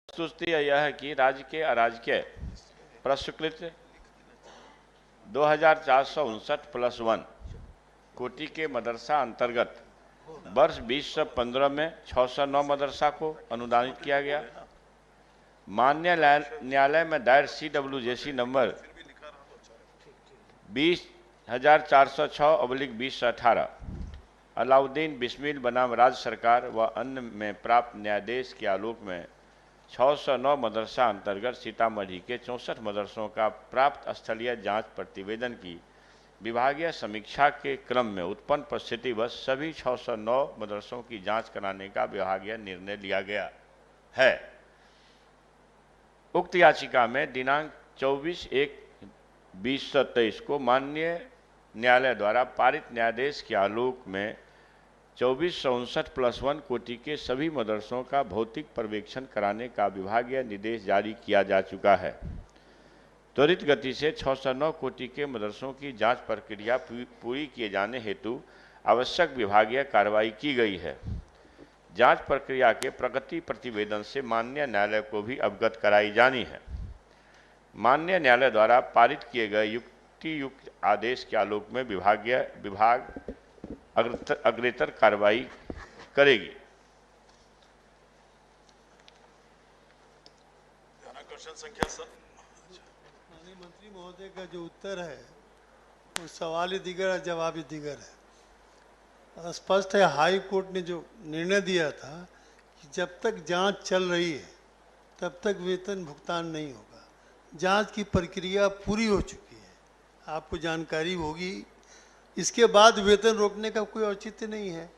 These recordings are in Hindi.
वस्तुस्थिति यह है कि राज्य के अराजकीय प्रस्वीकृत 2459+1 कोटि के मदरसा अंतर्गत वर्ष 2015 में 609 मदरसा को अनुदानित किया गया। माननीय न्यायालय में दायर CWJC नंबर 20,406/2018 अलाउद्दीन बिस्मिल बनाम राज्य सरकार व अन्य में प्राप्त न्यायाधीश के आलोक में 609 मदरसा अंतर्गत सीतामढ़ी के 64 मदरसों का प्राप्त स्थलीय जांच प्रतिवेदन की विभागीय समीक्षा के क्रम में उत्पन्न परिस्थिति व सभी 609 मदरसों की जांच कराने का विभागीय निर्णय लिया गया है। उक्त याचिका में दिनांक 24/1/2023 को माननीय न्यायालय द्वारा पारित न्यायाधीश के आलोक में 2459+1 कोटि के सभी मदरसों का भौतिक पर्यवेक्षण कराने का विभागीय निर्देश जारी किया जा चुका है। त्वरित गति से 609 कोटि के मदरसों की जांच प्रक्रिया पूरी किए जाने हेतु आवश्यक विभागीय कार्रवाई की गई है। जांच प्रक्रिया के प्रगति प्रतिवेदन से माननीय न्यायालय को भी अवगत कराई जानी है। माननीय न्यायालय द्वारा पारित किए गए युक्तियुक्त आदेश के आलोक में विभाग अग्रेतर कार्रवाई करेगी। संख्या सर। माननीय मंत्री महोदय का जो उत्तर है वो सवाल ही दिगर है, जवाब ही दिगर है। स्पष्ट है, हाई कोर्ट ने जो निर्णय दिया था कि जब तक जांच चल रही है तब तक वेतन भुगतान नहीं होगा। जांच की प्रक्रिया पूरी हो चुकी है, आपको जानकारी होगी। इसके बाद वेतन रोकने का कोई औचित्य नहीं है।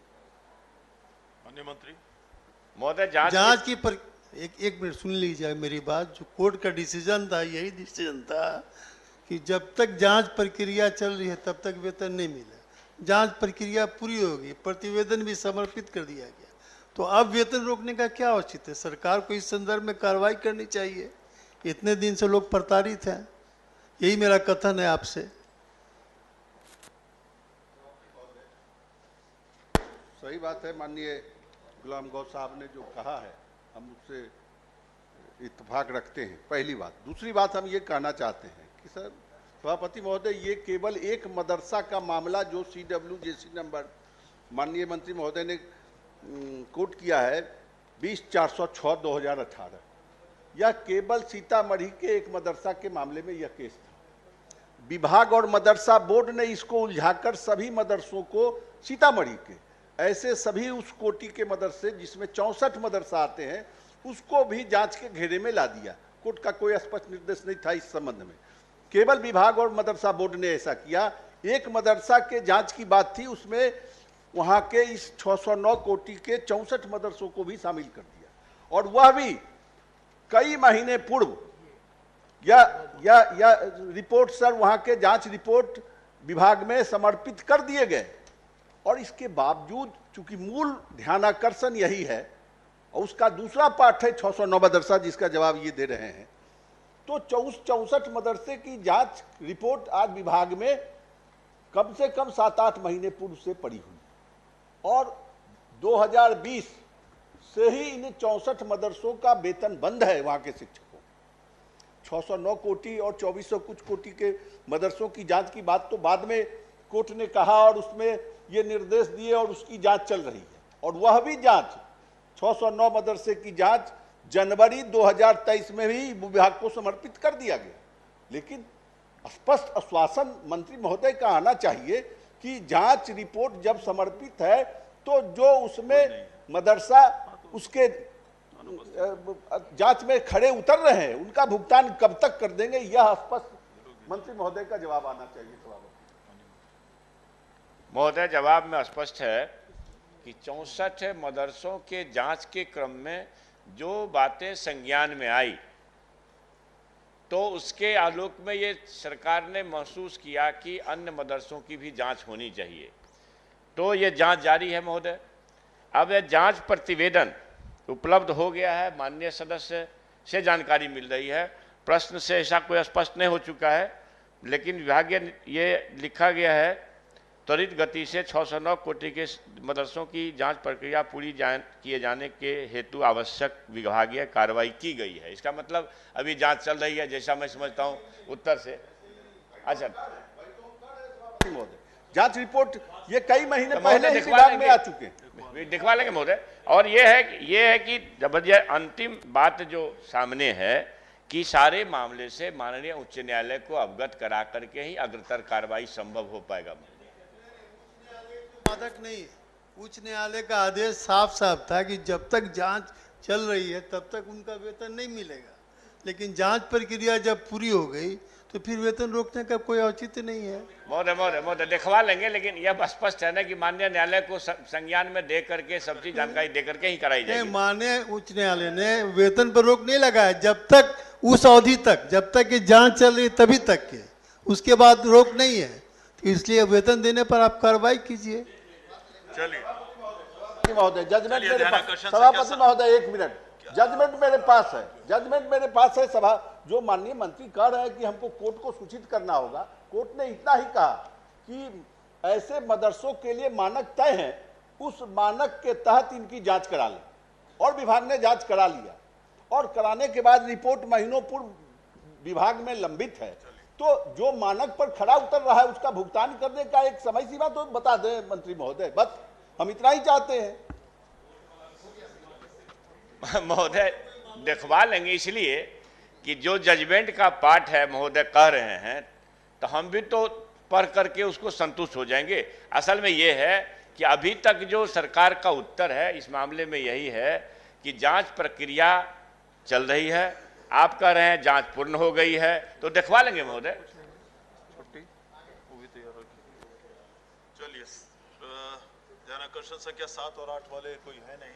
माननीय मंत्री महोदय जांच की एक मिनट सुन लीजिए मेरी बात। जो कोर्ट का डिसीजन था, यही डिसीजन था कि जब तक जांच प्रक्रिया चल रही है तब तक वेतन नहीं मिला। जांच प्रक्रिया पूरी होगी, प्रतिवेदन भी समर्पित कर दिया गया, तो अब वेतन रोकने का क्या औचित्य है? सरकार को इस संदर्भ में कार्रवाई करनी चाहिए। इतने दिन से लोग प्रताड़ित हैं, यही मेरा कथन है आपसे। सही बात है, माननीय गुलाम गौ साहब ने जो कहा है हम उससे इत्तेफाक रखते हैं, पहली बात। दूसरी बात हम ये कहना चाहते हैं कि सर सभापति महोदय, ये केवल एक मदरसा का मामला जो CWJC नंबर माननीय मंत्री महोदय ने कोट किया है 20,406/2018, यह केवल सीतामढ़ी के एक मदरसा के मामले में यह केस था। विभाग और मदरसा बोर्ड ने इसको उलझाकर सभी मदरसों को, सीतामढ़ी के ऐसे सभी उस कोटि के मदरसे जिसमें 64 मदरसा आते हैं, उसको भी जांच के घेरे में ला दिया। कोर्ट का कोई स्पष्ट निर्देश नहीं था इस संबंध में, केवल विभाग और मदरसा बोर्ड ने ऐसा किया। एक मदरसा के जांच की बात थी, उसमें वहां के इस 609 कोटि के 64 मदरसों को भी शामिल कर दिया, और वह भी कई महीने पूर्व। या रिपोर्ट सर, वहां के जांच रिपोर्ट विभाग में समर्पित कर दिए गए, और इसके बावजूद चूंकि मूल ध्यानाकर्षण यही है, और उसका दूसरा पार्ट है 609 मदरसा जिसका जवाब ये दे रहे हैं, तो 64 मदरसे की जांच रिपोर्ट आज विभाग में कम से कम 7-8 महीने पूर्व से पड़ी हुई, और 2020 से ही इन 64 मदरसों का वेतन बंद है वहां के शिक्षकों। 609 कोटि और 2400 कुछ कोटि के मदरसों की जांच की बात तो बाद में कोर्ट ने कहा, और उसमें ये निर्देश दिए, और उसकी जांच चल रही है। और वह भी जांच 609 मदरसे की जांच जनवरी 2023 में भी विभाग को समर्पित कर दिया गया। लेकिन स्पष्ट आश्वासन मंत्री महोदय का आना चाहिए कि जांच रिपोर्ट जब समर्पित है तो जो उसमें मदरसा उसके जांच में खड़े उतर रहे हैं उनका भुगतान कब तक कर देंगे, यह स्पष्ट मंत्री महोदय का जवाब आना चाहिए। महोदय, जवाब में स्पष्ट है कि 64 मदरसों के जांच के क्रम में जो बातें संज्ञान में आई, तो उसके आलोक में ये सरकार ने महसूस किया कि अन्य मदरसों की भी जांच होनी चाहिए, तो ये जांच जारी है महोदय। अब यह जांच प्रतिवेदन उपलब्ध हो गया है, माननीय सदस्य से जानकारी मिल रही है। प्रश्न से ऐसा कोई स्पष्ट नहीं हो चुका है, लेकिन विभागीय ये लिखा गया है त्वरित गति से 609 कोटि के मदरसों की जांच प्रक्रिया पूरी किए जाने के हेतु आवश्यक विभागीय कार्रवाई की गई है। इसका मतलब अभी जांच चल रही है, जैसा मैं समझता हूं उत्तर से। अच्छा, जांच रिपोर्ट ये कई महीने पहले ही विभाग में आ चुके हैं, दिखवा लेंगे महोदय। और ये है कि जब ये अंतिम बात जो सामने है कि सारे मामले से माननीय उच्च न्यायालय को अवगत करा करके ही अग्रतर कार्रवाई संभव हो पाएगा। बाधक नहीं, उच्च न्यायालय का आदेश साफ साफ था कि जब तक जांच चल रही है तब तक उनका वेतन नहीं मिलेगा, लेकिन जांच प्रक्रिया जब पूरी हो गई तो फिर वेतन रोकने का कोई औचित्य नहीं है। महोदय दिखवा लेंगे, लेकिन यह स्पष्ट है ना कि माननीय न्यायालय को संज्ञान में दे करके सबकी जानकारी दे करके ही कराई जाएगी। माननीय उच्च न्यायालय ने वेतन पर रोक नहीं लगाया जब तक, उस अवधि तक जब तक ये जांच चल रही तभी तक के, उसके बाद रोक नहीं है। तो इसलिए वेतन देने पर आप कार्रवाई कीजिए। चलिए महोदय, जजमेंट मेरे पास, सभापति महोदय 1 मिनट, जजमेंट मेरे पास है, जजमेंट मेरे पास है। सभा जो माननीय मंत्री कह रहे हैं कि हमको कोर्ट को सूचित करना होगा, कोर्ट ने इतना ही कहा कि ऐसे मदरसों के लिए मानक तय है, उस मानक के तहत इनकी जांच करा लें, और विभाग ने जांच करा लिया, और कराने के बाद रिपोर्ट महीनों पूर्व विभाग में लंबित है। तो जो मानक पर खरा उतर रहा है उसका भुगतान करने का एक समय सीमा तो बता दें मंत्री महोदय, बस हम इतना ही चाहते हैं। महोदय दिखवा लेंगे, इसलिए कि जो जजमेंट का पार्ट है महोदय कह रहे हैं, तो हम भी तो पढ़ करके उसको संतुष्ट हो जाएंगे। असल में ये है कि अभी तक जो सरकार का उत्तर है इस मामले में यही है कि जांच प्रक्रिया चल रही है, आप कह रहे हैं जांच पूर्ण हो गई है, तो दिखवा लेंगे महोदय। चलिए, ध्यानाकर्षण संख्या 7 और 8 वाले कोई है नहीं।